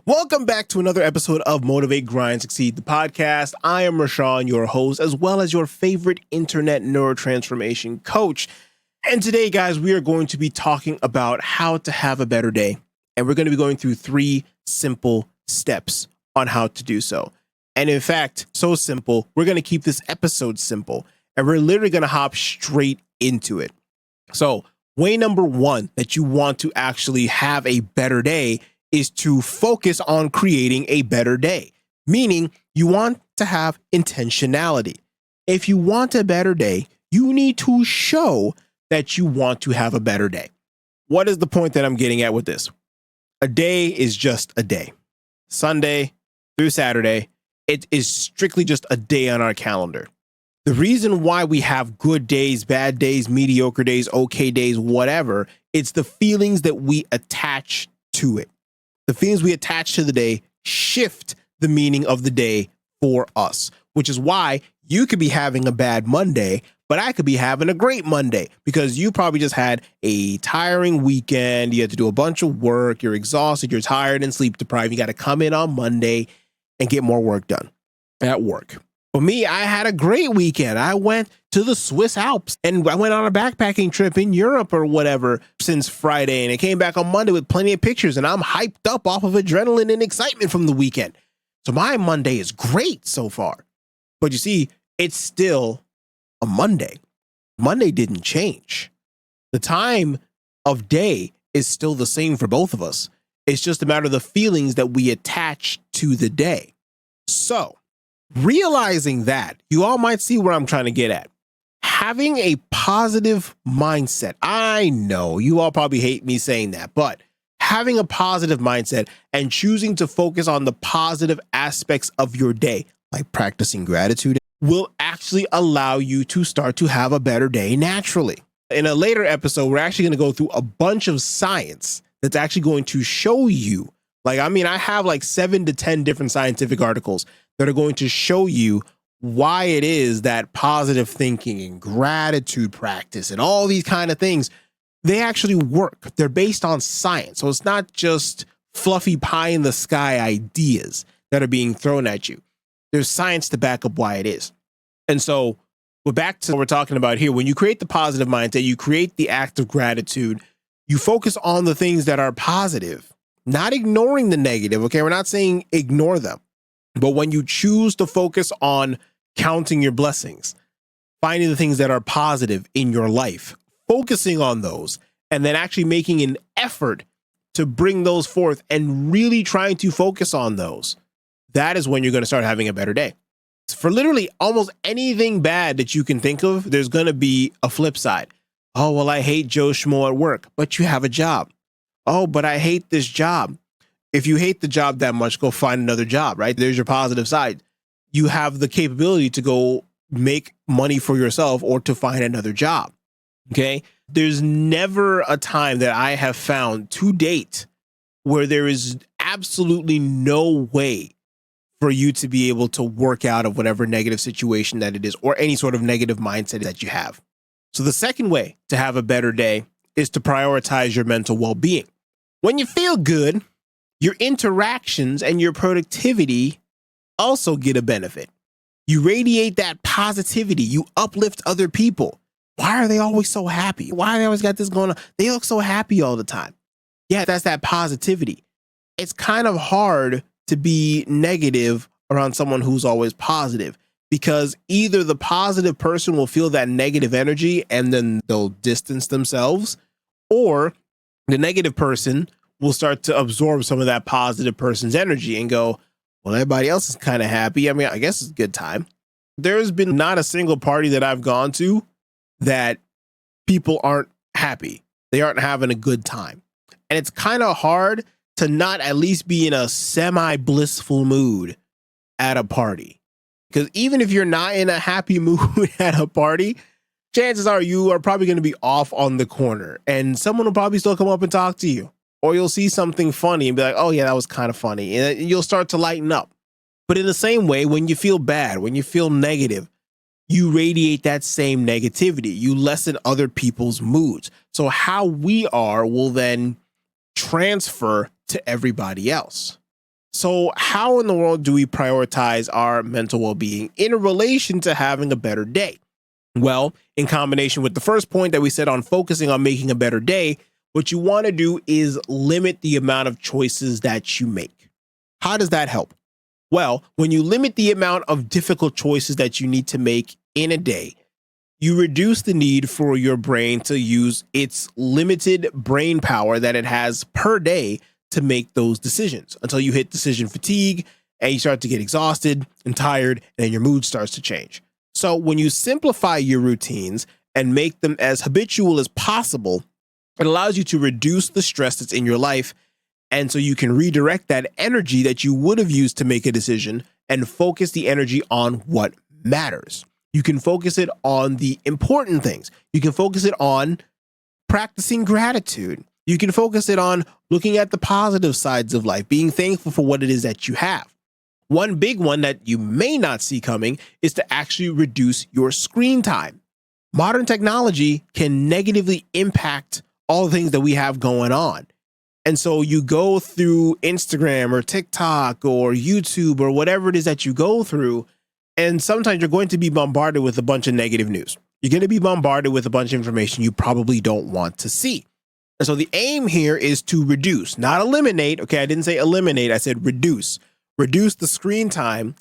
Welcome back to another episode of Motivate, Grind, Succeed, the podcast. I am Rasean, your host, as well as your favorite internet neurotransformation coach. And today, guys, we are going to be talking about how to have a better day. And we're going to be going through 3 simple steps on how to do so. And in fact, so simple, we're going to keep this episode simple. And we're literally going to hop straight into it. So, way number 1 that you want to actually have a better day is to focus on creating a better day, meaning you want to have intentionality. If you want a better day, you need to show that you want to have a better day. What is the point that I'm getting at with this? A day is just a day. Sunday through Saturday, it is strictly just a day on our calendar. The reason why we have good days, bad days, mediocre days, okay days, whatever, it's the feelings that we attach to it. The feelings we attach to the day shift the meaning of the day for us, which is why you could be having a bad Monday, but I could be having a great Monday because you probably just had a tiring weekend. You had to do a bunch of work. You're exhausted. You're tired and sleep deprived. You got to come in on Monday and get more work done at work. For me, I had a great weekend. I went to the Swiss Alps and I went on a backpacking trip in Europe or whatever since Friday. And I came back on Monday with plenty of pictures and I'm hyped up off of adrenaline and excitement from the weekend. So my Monday is great so far. But you see, it's still a Monday. Monday didn't change. The time of day is still the same for both of us. It's just a matter of the feelings that we attach to the day. So, realizing that, you all might see where I'm trying to get at. Having a positive mindset. I know you all probably hate me saying that, but having a positive mindset and choosing to focus on the positive aspects of your day, like practicing gratitude, will actually allow you to start to have a better day naturally. In a later episode, we're actually going to go through a bunch of science that's actually going to show you, I have like 7 to 10 different scientific articles that are going to show you why it is that positive thinking and gratitude practice and all these kind of things, they actually work. They're based on science. So it's not just fluffy pie in the sky ideas that are being thrown at you. There's science to back up why it is. And so we're back to what we're talking about here. When you create the positive mindset, you create the act of gratitude, you focus on the things that are positive, not ignoring the negative. Okay. We're not saying ignore them. But when you choose to focus on counting your blessings, finding the things that are positive in your life, focusing on those, and then actually making an effort to bring those forth and really trying to focus on those, that is when you're going to start having a better day. For literally almost anything bad that you can think of, there's going to be a flip side. Oh, well, I hate Joe Schmo at work, but you have a job. Oh, but I hate this job. If you hate the job that much, go find another job, right? There's your positive side. You have the capability to go make money for yourself or to find another job, okay? There's never a time that I have found to date where there is absolutely no way for you to be able to work out of whatever negative situation that it is or any sort of negative mindset that you have. So the second way to have a better day is to prioritize your mental well-being. When you feel good, your interactions and your productivity also get a benefit. You radiate that positivity. You uplift other people. Why are they always so happy? Why they always got this going on? They look so happy all the time. Yeah, that's that positivity. It's kind of hard to be negative around someone who's always positive because either the positive person will feel that negative energy and then they'll distance themselves, or the negative person will start to absorb some of that positive person's energy and go, well, everybody else is kind of happy. I mean, I guess it's a good time. There's been not a single party that I've gone to that people aren't happy. They aren't having a good time. And it's kind of hard to not at least be in a semi-blissful mood at a party. Because even if you're not in a happy mood at a party, chances are you are probably going to be off on the corner and someone will probably still come up and talk to you. Or you'll see something funny and be like, oh yeah, that was kind of funny. And you'll start to lighten up. But in the same way, when you feel bad, when you feel negative, you radiate that same negativity. You lessen other people's moods. So how we are will then transfer to everybody else. So how in the world do we prioritize our mental well-being in relation to having a better day? Well, in combination with the first point that we said on focusing on making a better day, what you want to do is limit the amount of choices that you make. How does that help? Well, when you limit the amount of difficult choices that you need to make in a day, you reduce the need for your brain to use its limited brain power that it has per day to make those decisions until you hit decision fatigue and you start to get exhausted and tired and your mood starts to change. So when you simplify your routines and make them as habitual as possible, it allows you to reduce the stress that's in your life. And so you can redirect that energy that you would have used to make a decision and focus the energy on what matters. You can focus it on the important things. You can focus it on practicing gratitude. You can focus it on looking at the positive sides of life, being thankful for what it is that you have. One big one that you may not see coming is to actually reduce your screen time. Modern technology can negatively impact all the things that we have going on. And so you go through Instagram or TikTok or YouTube or whatever it is that you go through, and sometimes you're going to be bombarded with a bunch of negative news. You're going to be bombarded with a bunch of information you probably don't want to see. And so the aim here is to reduce, not eliminate. Okay, I didn't say eliminate, I said reduce. Reduce the screen time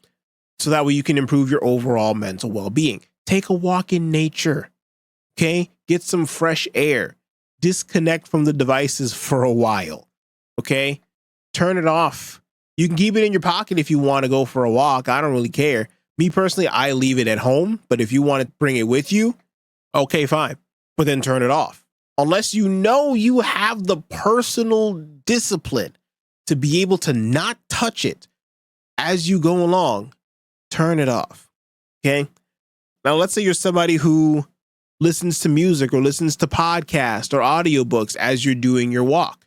so that way you can improve your overall mental well-being. Take a walk in nature, okay? Get some fresh air. Disconnect from the devices for a while, okay? Turn it off. You can keep it in your pocket if you want to go for a walk. I don't really care. Me personally, I leave it at home, but if you want to bring it with you, okay, fine. But then turn it off. Unless you know you have the personal discipline to be able to not touch it as you go along, turn it off, okay? Now, let's say you're somebody who listens to music or listens to podcasts or audiobooks as you're doing your walk.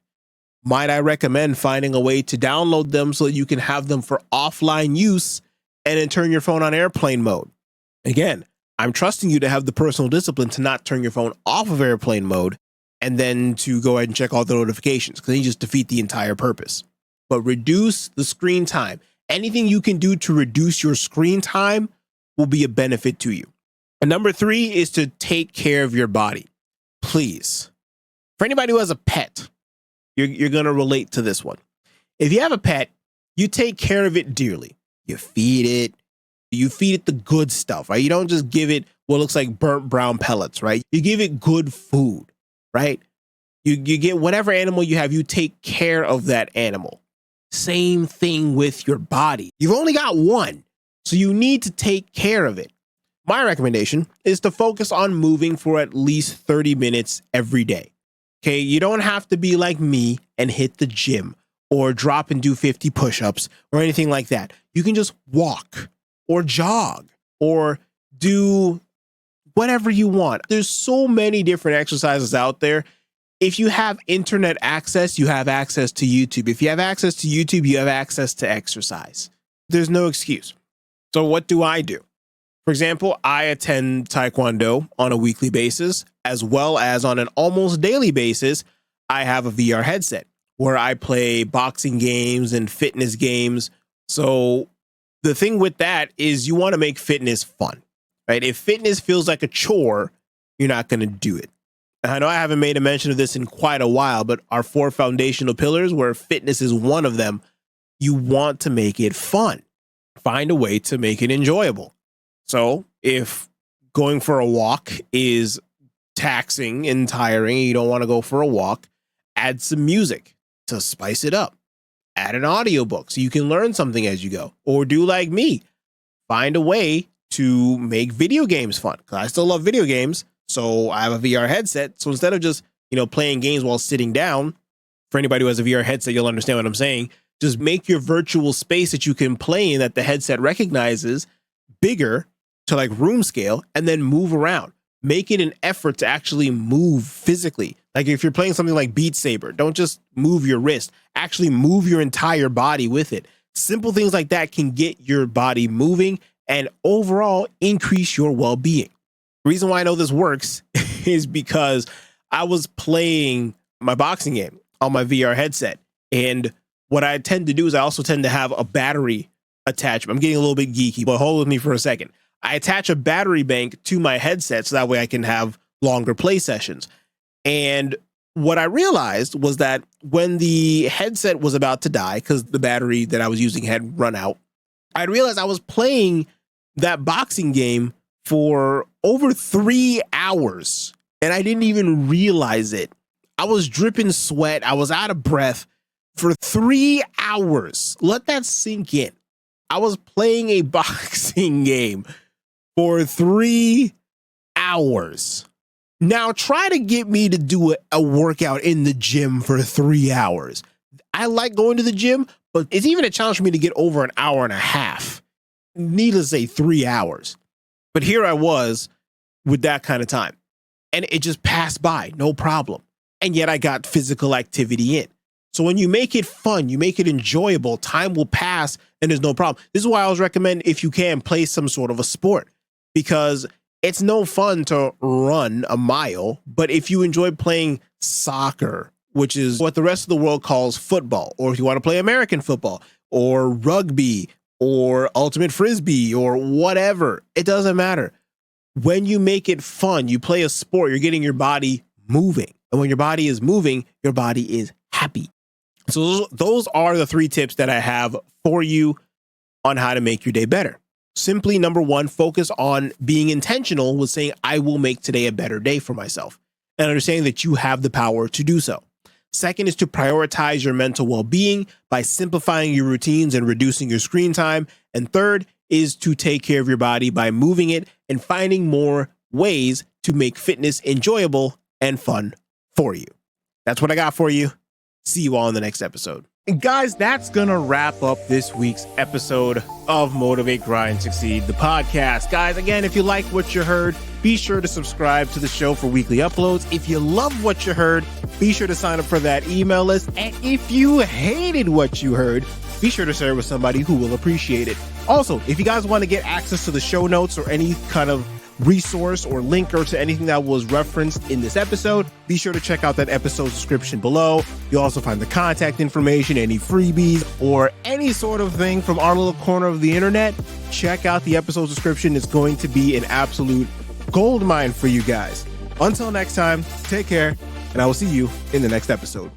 Might I recommend finding a way to download them so that you can have them for offline use and then turn your phone on airplane mode? Again, I'm trusting you to have the personal discipline to not turn your phone off of airplane mode and then to go ahead and check all the notifications, because then you just defeat the entire purpose. But reduce the screen time. Anything you can do to reduce your screen time will be a benefit to you. And number 3 is to take care of your body. Please. For anybody who has a pet, you're going to relate to this one. If you have a pet, you take care of it dearly. You feed it the good stuff, right? You don't just give it what looks like burnt brown pellets, right? You give it good food, right? You get whatever animal you have, you take care of that animal. Same thing with your body. You've only got one, so you need to take care of it. My recommendation is to focus on moving for at least 30 minutes every day. Okay, you don't have to be like me and hit the gym or drop and do 50 push-ups or anything like that. You can just walk or jog or do whatever you want. There's so many different exercises out there. If you have internet access, you have access to YouTube. If you have access to YouTube, you have access to exercise. There's no excuse. So what do? For example, I attend Taekwondo on a weekly basis, as well as on an almost daily basis. I have a VR headset where I play boxing games and fitness games. So the thing with that is you want to make fitness fun, right? If fitness feels like a chore, you're not going to do it. I know I haven't made a mention of this in quite a while, but our 4 foundational pillars, where fitness is one of them, you want to make it fun. Find a way to make it enjoyable. So if going for a walk is taxing and tiring, and you don't want to go for a walk, add some music to spice it up. Add an audiobook so you can learn something as you go. Or do like me. Find a way to make video games fun. Because I still love video games. So I have a VR headset. So instead of just, playing games while sitting down, for anybody who has a VR headset, you'll understand what I'm saying. Just make your virtual space that you can play in that the headset recognizes bigger to like room scale, and then move around. Make it an effort to actually move physically. Like if you're playing something like Beat Saber, don't just move your wrist, actually move your entire body with it. Simple things like that can get your body moving and overall increase your well-being. The reason why I know this works is because I was playing my boxing game on my VR headset, and what I tend to do is I also tend to have a battery attachment. I'm getting a little bit geeky, but hold with me for a second. I attach a battery bank to my headset so that way I can have longer play sessions. And what I realized was that when the headset was about to die, because the battery that I was using had run out, I realized I was playing that boxing game for over 3 hours and I didn't even realize it. I was dripping sweat. I was out of breath for 3 hours. Let that sink in. I was playing a boxing game for 3 hours. Now try to get me to do a workout in the gym for 3 hours. I like going to the gym, but it's even a challenge for me to get over an hour and a half. Needless to say, 3 hours. But here I was with that kind of time. And it just passed by, no problem. And yet I got physical activity in. So when you make it fun, you make it enjoyable, time will pass and there's no problem. This is why I always recommend, if you can, play some sort of a sport, because it's no fun to run a mile. But if you enjoy playing soccer, which is what the rest of the world calls football, or if you want to play American football or rugby or ultimate frisbee or whatever, it doesn't matter. When you make it fun, you play a sport, you're getting your body moving. And when your body is moving, your body is happy. So those are the 3 tips that I have for you on how to make your day better. Simply, number 1, focus on being intentional with saying, I will make today a better day for myself, and understanding that you have the power to do so. Second is to prioritize your mental well-being by simplifying your routines and reducing your screen time. And third is to take care of your body by moving it and finding more ways to make fitness enjoyable and fun for you. That's what I got for you. See you all in the next episode. And guys, that's going to wrap up this week's episode of Motivate, Grind, Succeed, the podcast. Guys, again, if you like what you heard, be sure to subscribe to the show for weekly uploads. If you love what you heard, be sure to sign up for that email list. And if you hated what you heard, be sure to share it with somebody who will appreciate it. Also, if you guys want to get access to the show notes or any kind of resource or link or to anything that was referenced in this episode, be sure to check out that episode description below. You'll also find the contact information, any freebies, or any sort of thing from our little corner of the internet. Check out the episode description. It's going to be an absolute gold mine for you guys. Until next time, take care, and I will see you in the next episode.